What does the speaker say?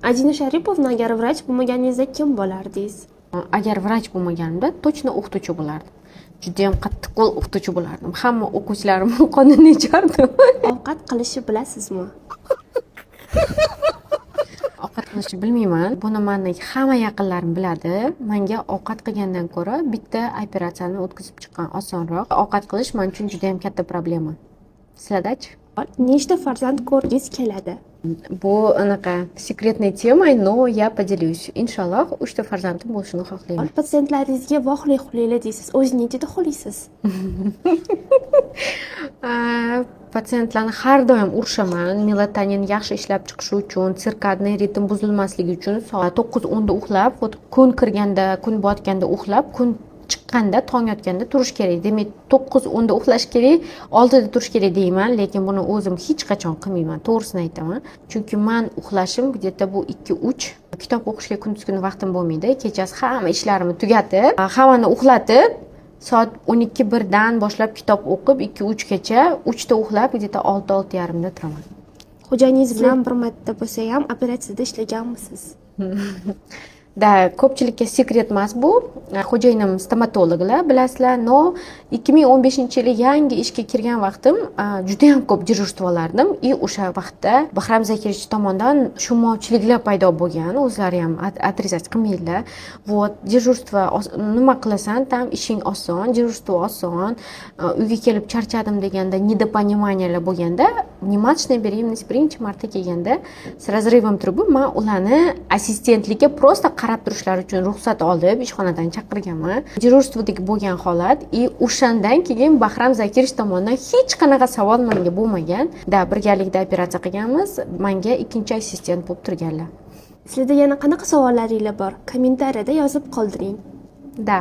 Adina Sharipovna agar vrach bo'lmaganingizda kim bo'lardingiz? Agar vrach bo'lmaganimda точно o'qituvchi bo'lardim. Juda ham qattiqqo'l o'qituvchi bo'lardim. Hamma o'quvchilarimni qonini ichardim. Ovqat qilishni bilasizmi? Ovqat qilishni bilmayman. Buni meni hamma yaqinlarim biladi. Menga ovqat qilgandan ko'ra bitta operatsiyani o'tkazib chiqqan osonroq. Ovqat qilish men uchun juda ham katta problema. Sizlardachi? Nechta farzand ko'rgingiz keladi? Bu anaqa sekretная tема, но я поделюсь. Inshaalloh 3 ta farzandim bo'lishini xohlayman. Patsientlaringizga vohli xuliyli deysiz. O'zingiz juda xuliysiz. Patsientlarni har doim urishaman. Melatonin yaxshi ishlab chiqishi uchun, sirkadniy ritm buzilmasligi uchun soat 9:10 da uxlab, kun kirganda, kun botganda uxlab, kun chiqqanda, tong yotganda turish kerak. Demak, 9:10 da uxlash kerak, 6 da turish kerak deyman, lekin buni o'zim hech qachon qilmayman, to'g'risini aytaman. Chunki men uxlashim где-то bu 2-3. Kitob o'qishga kunduz kuni vaqtim bo'lmaydi. Kechasi hamma ishlarimni tugatib, hammani uxlatib, soat 12-1 dan boshlab kitob o'qib 2-3 gacha, 3 da uxlab, где-то 6-6:30 da turaman. Xo'jangiz bilan bir marta bo'lsa ham operatsiyada ishlaganmisiz? Da, ko'pchilikka sekret emas bu. Xo'jayinim stomatologlar, bilasizlar, no 2015-yili yangi ishga kirgan vaqtim juda ham ko'p dejurstvolardim. И o'sha vaqtda Bahram Zakirich tomonidan tushunmovchiliklar paydo bo'lgan. O'zlari ham отрезать qilmaydilar. Вот, dejurstvo nima qilasan, tam ishing oson, dejurstvo oson. Uyga kelib charchadim deganda, недопониманиялар bo'lganda, внимательный беременность birinchi marta kelganda с разрывом трубы men ularni assistentlikka просто qarab turishlari uchun ruxsat olib ishxonadan chaqirganman. Dejurstvodagi bo'lgan holat и o'shandan keyin Bahram Zakirich tomonidan hech qanaqa savol menga bo'lmagan. Da, birgalikda operatsiya qilganmiz. Menga ikkinchi assistent bo'lib turganlar. Sizlarda yana qanaqa savollaringiz bor? Kommentariyada yozib qoldiring. Da.